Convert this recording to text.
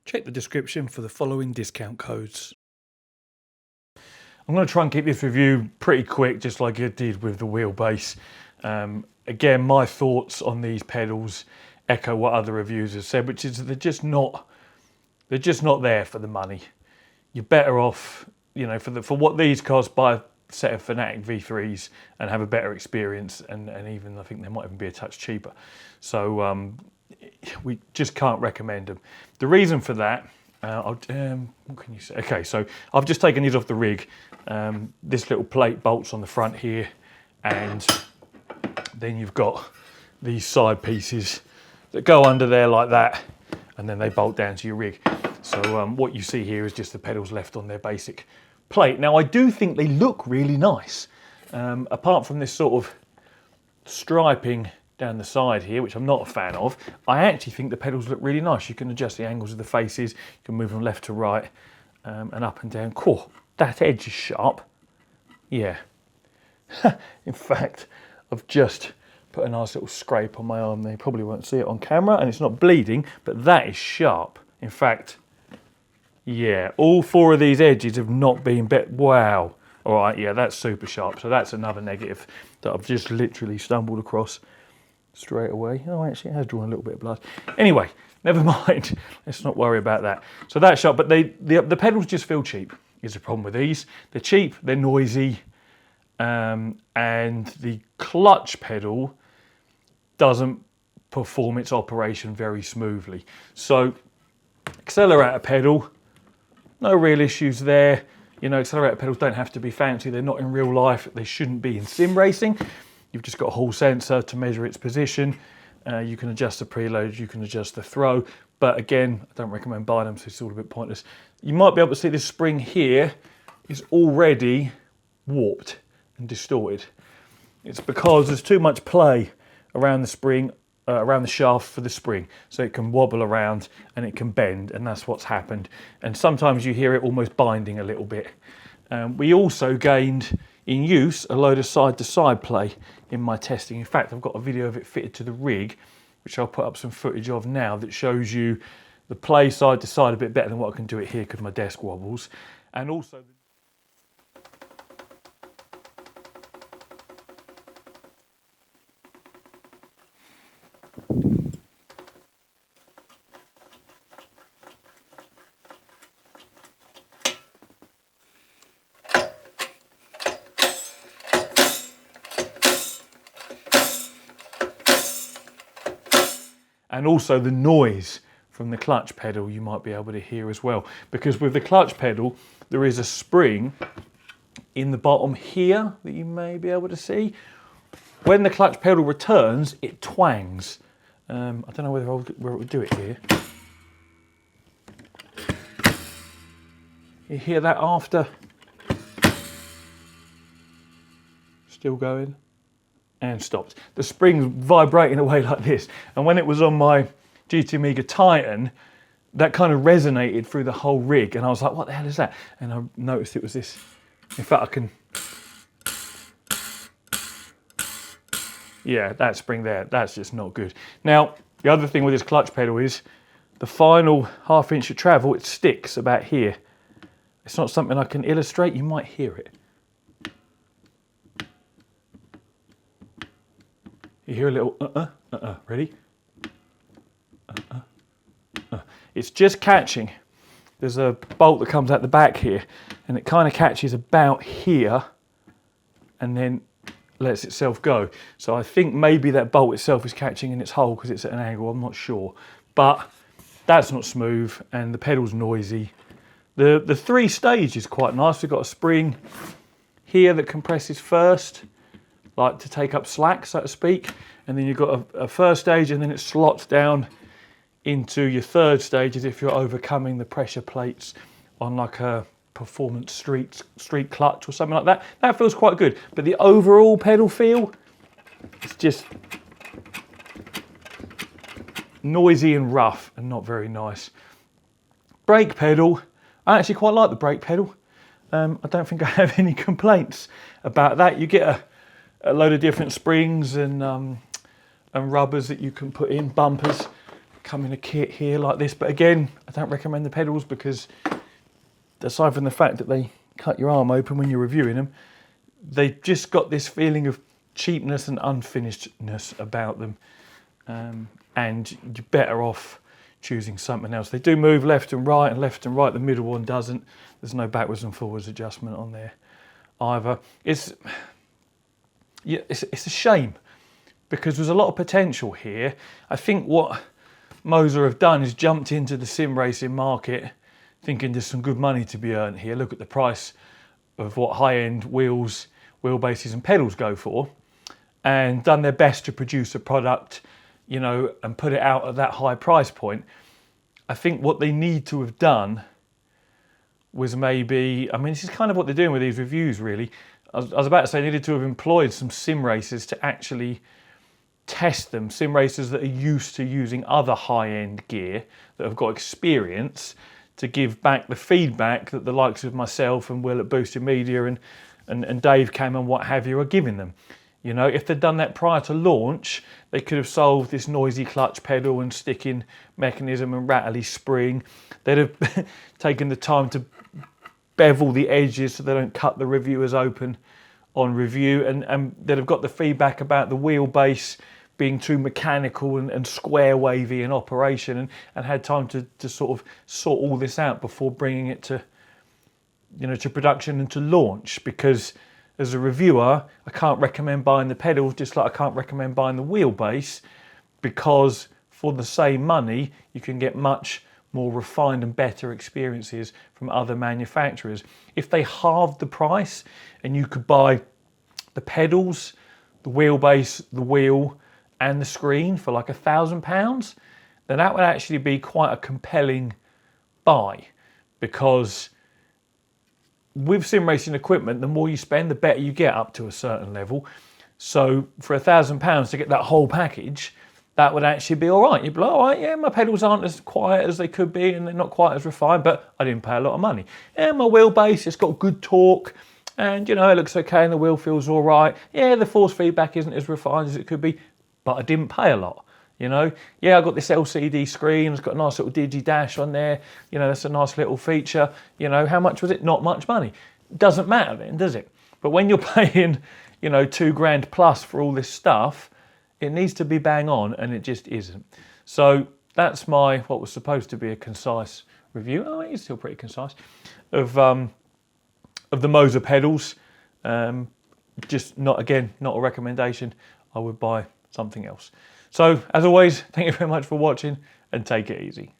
Check the description for the following discount codes. I'm going to try and keep this review pretty quick, just like I did with the wheelbase. Again, my thoughts on these pedals echo what other reviewers have said, which is they're just not there for the money. You're better off, you know, for what these cost, buy a set of Fanatic V3s and have a better experience, and even I think they might even be a touch cheaper. So we just can't recommend them. The reason for that, what can you say? Okay, so I've just taken these off the rig. This little plate bolts on the front here, and then you've got these side pieces that go under there like that, and then they bolt down to your rig. So what you see here is just the pedals left on their basic plate. Now I do think they look really nice, apart from this sort of striping down the side here, which I'm not a fan of. I actually think the pedals look really nice. You can adjust the angles of the faces, you can move them left to right, and up and down. Cool, that edge is sharp. Yeah. In fact, I've just put a nice little scrape on my arm there. You probably won't see it on camera, and it's not bleeding, but that is sharp. In fact, yeah, all four of these edges have not been bent. Wow. All right, yeah, that's super sharp. So that's another negative that I've just literally stumbled across straight away. Oh, actually, it has drawn a little bit of blood. Anyway, never mind. Let's not worry about that. So that's sharp, but the pedals just feel cheap is the problem with these. They're cheap, they're noisy, and the clutch pedal doesn't perform its operation very smoothly. So accelerator pedal, no real issues there. You know, accelerator pedals don't have to be fancy. They're not in real life. They shouldn't be in sim racing. You've just got a hall sensor to measure its position. You can adjust the preload, you can adjust the throw. But again, I don't recommend buying them, so it's all a bit pointless. You might be able to see this spring here is already warped and distorted. It's because there's too much play around the spring, around the shaft for the spring, so it can wobble around and it can bend, and that's what's happened. And sometimes you hear it almost binding a little bit. We also gained in use a load of side-to-side play in my testing. In fact, I've got a video of it fitted to the rig, which I'll put up some footage of now, that shows you the play side to side a bit better than what I can do it here because my desk wobbles. And also the noise from the clutch pedal you might be able to hear as well, because with the clutch pedal there is a spring in the bottom here that you may be able to see. When the clutch pedal returns, it twangs. I don't know whether it would do it here. You hear that after? Still going. And stopped. The spring's vibrating away like this. And when it was on my GT Amiga Titan, that kind of resonated through the whole rig. And I was like, what the hell is that? And I noticed it was this. In fact, I can... Yeah, that spring there, that's just not good. Now, the other thing with this clutch pedal is the final ½ inch of travel, it sticks about here. It's not something I can illustrate. You might hear it. You hear a little ready? It's just catching. There's a bolt that comes out the back here, and it kind of catches about here and then lets itself go. So I think maybe that bolt itself is catching in its hole because it's at an angle, I'm not sure. But that's not smooth, and the pedal's noisy. The 3-stage is quite nice. We've got a spring here that compresses first, like to take up slack, so to speak, and then you've got a first stage, and then it slots down into your third stage as if you're overcoming the pressure plates on like a performance street clutch or something like that. That feels quite good, but the overall pedal feel, it's just noisy and rough and not very nice. Brake pedal, I actually quite like the brake pedal. I don't think I have any complaints about that. You get a load of different springs and rubbers that you can put in. Bumpers come in a kit here like this, but again, I don't recommend the pedals because aside from the fact that they cut your arm open when you're reviewing them, they've just got this feeling of cheapness and unfinishedness about them, and you're better off choosing something else. They do move left and right, the middle one doesn't. There's no backwards and forwards adjustment on there either. It's a shame because there's a lot of potential here. I think what Moza have done is jumped into the sim racing market thinking there's some good money to be earned here. Look at the price of what high-end wheels, wheelbases and pedals go for, and done their best to produce a product, you know, and put it out at that high price point. I think what they need to have done was maybe, I mean, this is kind of what they're doing with these reviews really. I was about to say they needed to have employed some sim racers to actually test them, sim racers that are used to using other high-end gear, that have got experience, to give back the feedback that the likes of myself and Will at Boosted Media and Dave Cam and what have you are giving them. You know, if they'd done that prior to launch, they could have solved this noisy clutch pedal and sticking mechanism and rattly spring. They'd have taken the time to bevel the edges so they don't cut the reviewers open on review, and they'd have got the feedback about the wheelbase being too mechanical and square wavy in operation, and had time to sort of sort all this out before bringing it to, you know, to production and to launch. Because as a reviewer, I can't recommend buying the pedals, just like I can't recommend buying the wheelbase, because for the same money you can get much more refined and better experiences from other manufacturers. If they halved the price and you could buy the pedals, the wheelbase, the wheel and the screen for like £1,000, then that would actually be quite a compelling buy, because with sim racing equipment, the more you spend, the better you get up to a certain level. So for £1,000 to get that whole package, that would actually be all right. You'd be like, all right, yeah, my pedals aren't as quiet as they could be and they're not quite as refined, but I didn't pay a lot of money. Yeah, my wheelbase, it's got good torque and, you know, it looks okay and the wheel feels all right. Yeah, the force feedback isn't as refined as it could be, but I didn't pay a lot, you know. Yeah, I got this LCD screen, it's got a nice little digi dash on there, you know, that's a nice little feature. You know, how much was it? Not much money. Doesn't matter then, does it? But when you're paying, you know, £2,000 plus for all this stuff, it needs to be bang on, and it just isn't. So that's my, what was supposed to be a concise review. Oh, it is still pretty concise, of the Moza pedals. Just not, again, not a recommendation. I would buy something else. So as always, thank you very much for watching and take it easy.